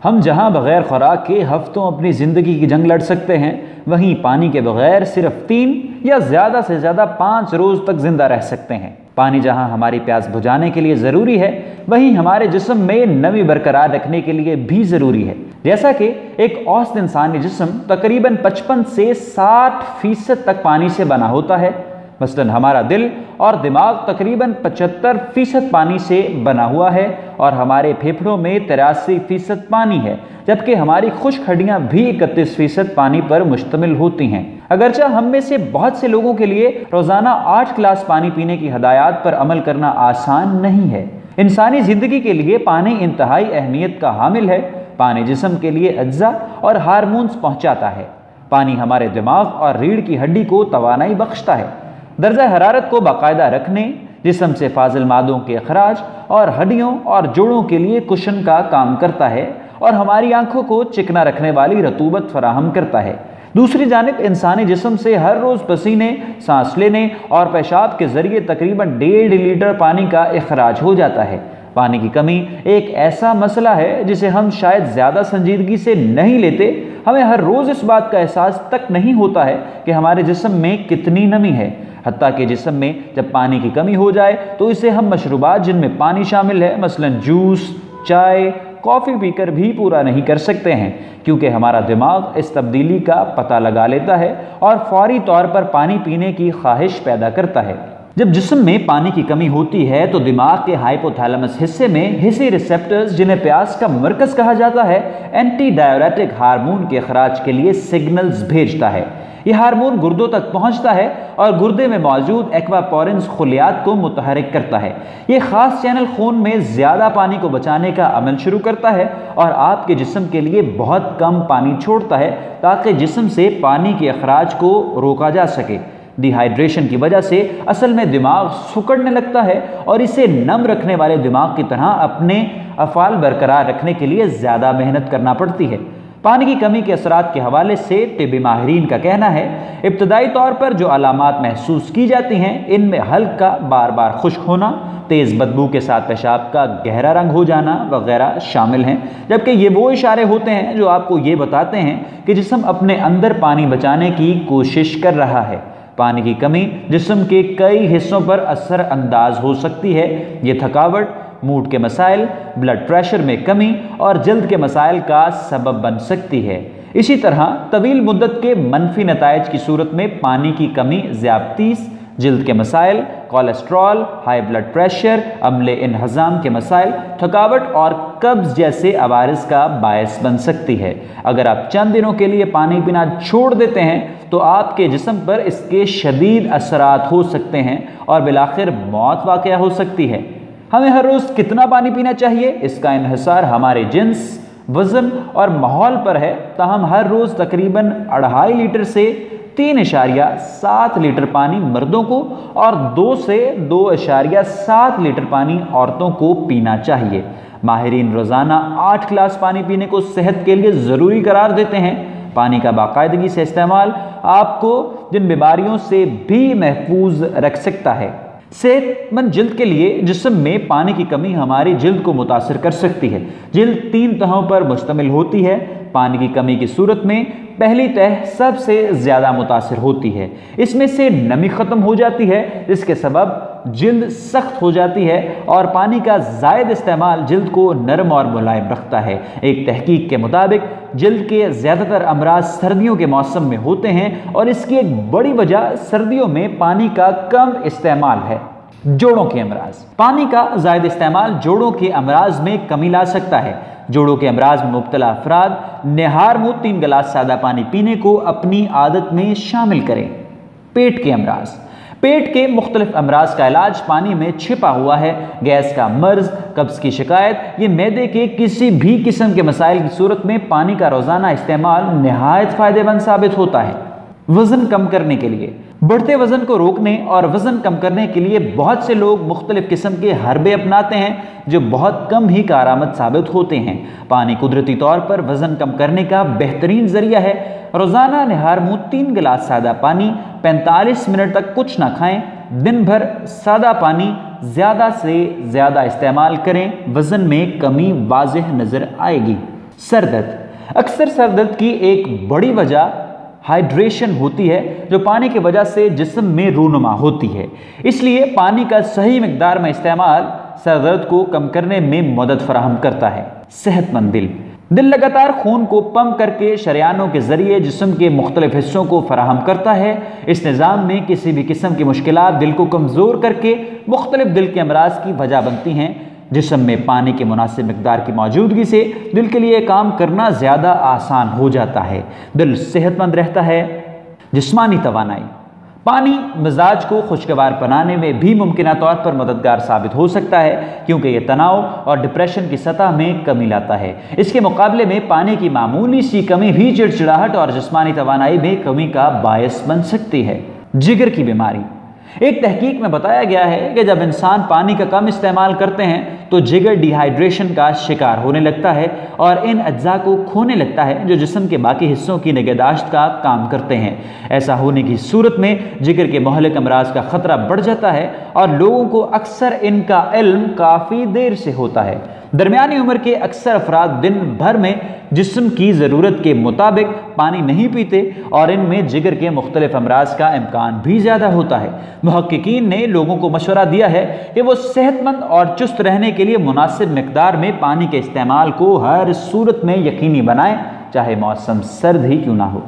ہم جہاں بغیر خوراک کے ہفتوں اپنی زندگی کی جنگ لڑ سکتے ہیں، وہیں پانی کے بغیر صرف 3 یا زیادہ سے زیادہ 5 روز تک زندہ رہ سکتے ہیں۔ پانی جہاں ہماری پیاس بجھانے کے لیے ضروری ہے، وہیں ہمارے جسم میں نمی برقرار رکھنے کے لیے بھی ضروری ہے۔ جیسا کہ ایک اوسط انسانی جسم تقریباً 55 سے 60% تک پانی سے بنا ہوتا ہے، مثلاً ہمارا دل اور دماغ تقریباً 75% پانی سے بنا ہوا ہے، اور ہمارے پھیپھڑوں میں 83% پانی ہے، جبکہ ہماری خشک ہڈیاں بھی 31% پانی پر مشتمل ہوتی ہیں۔ اگرچہ ہم میں سے بہت سے لوگوں کے لیے روزانہ 8 گلاس پانی پینے کی ہدایات پر عمل کرنا آسان نہیں ہے۔ انسانی زندگی کے لیے پانی انتہائی اہمیت کا حامل ہے۔ پانی جسم کے لیے اجزاء اور ہارمونز پہنچاتا ہے۔ پانی ہمارے دماغ اور ریڑھ کی ہڈی کو توانائی بخشتا ہے، درجہ حرارت کو باقاعدہ رکھنے، جسم سے فاضل مادوں کے اخراج اور ہڈیوں اور جوڑوں کے لیے کشن کا کام کرتا ہے، اور ہماری آنکھوں کو چکنا رکھنے والی رطوبت فراہم کرتا ہے۔ دوسری جانب انسانی جسم سے ہر روز پسینے، سانس لینے اور پیشاب کے ذریعے تقریباً 1.5 لیٹر پانی کا اخراج ہو جاتا ہے۔ پانی کی کمی ایک ایسا مسئلہ ہے جسے ہم شاید زیادہ سنجیدگی سے نہیں لیتے۔ ہمیں ہر روز اس بات کا احساس تک نہیں ہوتا ہے کہ ہمارے جسم میں کتنی نمی ہے، حتیٰ کہ جسم میں جب پانی کی کمی ہو جائے تو اسے ہم مشروبات جن میں پانی شامل ہے، مثلاً جوس، چائے، کافی پی کر بھی پورا نہیں کر سکتے ہیں، کیونکہ ہمارا دماغ اس تبدیلی کا پتہ لگا لیتا ہے اور فوری طور پر پانی پینے کی خواہش پیدا کرتا ہے۔ جب جسم میں پانی کی کمی ہوتی ہے تو دماغ کے ہائپوتھیلمس حصے میں حصی ریسپٹرز، جنہیں پیاس کا مرکز کہا جاتا ہے، اینٹی ڈائیوریٹک ہارمون کے اخراج کے لیے سگنلز بھیجتا ہے۔ یہ ہارمون گردوں تک پہنچتا ہے اور گردے میں موجود ایکواپورنس خلیات کو متحرک کرتا ہے۔ یہ خاص چینل خون میں زیادہ پانی کو بچانے کا عمل شروع کرتا ہے اور آپ کے جسم کے لیے بہت کم پانی چھوڑتا ہے، تاکہ جسم سے پانی کے اخراج کو روکا جا سکے۔ ڈی ہائیڈریشن کی وجہ سے اصل میں دماغ سکڑنے لگتا ہے، اور اسے نم رکھنے والے دماغ کی طرح اپنے افعال برقرار رکھنے کے لیے زیادہ محنت کرنا پڑتی ہے۔ پانی کی کمی کے اثرات کے حوالے سے طبی ماہرین کا کہنا ہے، ابتدائی طور پر جو علامات محسوس کی جاتی ہیں ان میں ہلکا بار بار خشک ہونا، تیز بدبو کے ساتھ پیشاب کا گہرا رنگ ہو جانا وغیرہ شامل ہیں، جبکہ یہ وہ اشارے ہوتے ہیں جو آپ کو یہ بتاتے ہیں کہ جسم اپنے اندر پانی بچانے کی کوشش کر رہا ہے۔ پانی کی کمی جسم کے کئی حصوں پر اثر انداز ہو سکتی ہے۔ یہ تھکاوٹ، موڈ کے مسائل، بلڈ پریشر میں کمی اور جلد کے مسائل کا سبب بن سکتی ہے۔ اسی طرح طویل مدت کے منفی نتائج کی صورت میں پانی کی کمی ذیابطیس، جلد کے مسائل، کولیسٹرول، ہائی بلڈ پریشر، عملے انہضام کے مسائل، تھکاوٹ اور قبض جیسے عوارض کا باعث بن سکتی ہے۔ اگر آپ چند دنوں کے لیے پانی پینا چھوڑ دیتے ہیں تو آپ کے جسم پر اس کے شدید اثرات ہو سکتے ہیں اور بالآخر موت واقع ہو سکتی ہے۔ ہمیں ہر روز کتنا پانی پینا چاہیے، اس کا انحصار ہمارے جنس، وزن اور ماحول پر ہے، تاہم ہر روز تقریباً 2.5 لیٹر سے 3.7 لیٹر پانی مردوں کو اور 2 سے 2.7 لیٹر پانی عورتوں کو پینا چاہیے۔ ماہرین روزانہ 8 گلاس پانی پینے کو صحت کے لیے ضروری قرار دیتے ہیں۔ پانی کا باقاعدگی سے استعمال آپ کو جن بیماریوں سے بھی محفوظ رکھ سکتا ہے۔ صحت مند جلد کے لیے جسم میں پانی کی کمی ہماری جلد کو متاثر کر سکتی ہے۔ جلد 3 تہوں پر مشتمل ہوتی ہے۔ پانی کی کمی کی صورت میں پہلی تہ سب سے زیادہ متاثر ہوتی ہے۔ اس میں سے نمی ختم ہو جاتی ہے، جس کے سبب جلد سخت ہو جاتی ہے، اور پانی کا زائد استعمال جلد کو نرم اور ملائم رکھتا ہے۔ ایک تحقیق کے مطابق جلد کے زیادہ تر امراض سردیوں کے موسم میں ہوتے ہیں، اور اس کی ایک بڑی وجہ سردیوں میں پانی کا کم استعمال ہے۔ جوڑوں کے امراض۔ پانی کا زائد استعمال جوڑوں کے امراض میں کمی لا سکتا ہے۔ جوڑوں کے امراض میں مبتلا افراد نہار منہ 3 گلاس سادہ پانی پینے کو اپنی عادت میں شامل کریں۔ پیٹ کے امراض۔ پیٹ کے مختلف امراض کا علاج پانی میں چھپا ہوا ہے۔ گیس کا مرض، قبض کی شکایت، یہ معدے کے کسی بھی قسم کے مسائل کی صورت میں پانی کا روزانہ استعمال نہایت فائدہ مند ثابت ہوتا ہے۔ وزن کم کرنے کے لیے۔ بڑھتے وزن کو روکنے اور وزن کم کرنے کے لیے بہت سے لوگ مختلف قسم کے حربے اپناتے ہیں جو بہت کم ہی کارآمد ثابت ہوتے ہیں۔ پانی قدرتی طور پر وزن کم کرنے کا بہترین ذریعہ ہے۔ روزانہ نہار منہ 3 گلاس سادہ پانی، 45 منٹ تک کچھ نہ کھائیں۔ دن بھر سادہ پانی زیادہ سے زیادہ استعمال کریں، وزن میں کمی واضح نظر آئے گی۔ سر درد، اکثر سر درد کی ایک بڑی وجہ ہائیڈریشن ہوتی ہے جو پانی کی وجہ سے جسم میں رونما ہوتی ہے۔ اس لیے پانی کا صحیح مقدار میں استعمال سر درد کو کم کرنے میں مدد فراہم کرتا ہے۔ صحت مند دل، دل لگاتار خون کو پمپ کر کے شریانوں کے ذریعے جسم کے مختلف حصوں کو فراہم کرتا ہے۔ اس نظام میں کسی بھی قسم کی مشکلات دل کو کمزور کر کے مختلف دل کے امراض کی وجہ بنتی ہیں۔ جسم میں پانی کی مناسب مقدار کی موجودگی سے دل کے لیے کام کرنا زیادہ آسان ہو جاتا ہے، دل صحت مند رہتا ہے۔ جسمانی توانائی، پانی مزاج کو خوشگوار بنانے میں بھی ممکنہ طور پر مددگار ثابت ہو سکتا ہے کیونکہ یہ تناؤ اور ڈپریشن کی سطح میں کمی لاتا ہے۔ اس کے مقابلے میں پانی کی معمولی سی کمی بھی چڑچڑاہٹ اور جسمانی توانائی میں کمی کا باعث بن سکتی ہے۔ جگر کی بیماری، ایک تحقیق میں بتایا گیا ہے کہ جب انسان پانی کا کم استعمال کرتے ہیں تو جگر ڈی ہائیڈریشن کا شکار ہونے لگتا ہے اور ان اجزاء کو کھونے لگتا ہے جو جسم کے باقی حصوں کی نگہداشت کا کام کرتے ہیں۔ ایسا ہونے کی صورت میں جگر کے مہلک امراض کا خطرہ بڑھ جاتا ہے اور لوگوں کو اکثر ان کا علم کافی دیر سے ہوتا ہے۔ درمیانی عمر کے اکثر افراد دن بھر میں جسم کی ضرورت کے مطابق پانی نہیں پیتے اور ان میں جگر کے مختلف امراض کا امکان بھی زیادہ ہوتا ہے۔ محققین نے لوگوں کو مشورہ دیا ہے کہ وہ صحت مند اور چست رہنے کے لیے مناسب مقدار میں پانی کے استعمال کو ہر صورت میں یقینی بنائیں، چاہے موسم سرد ہی کیوں نہ ہو۔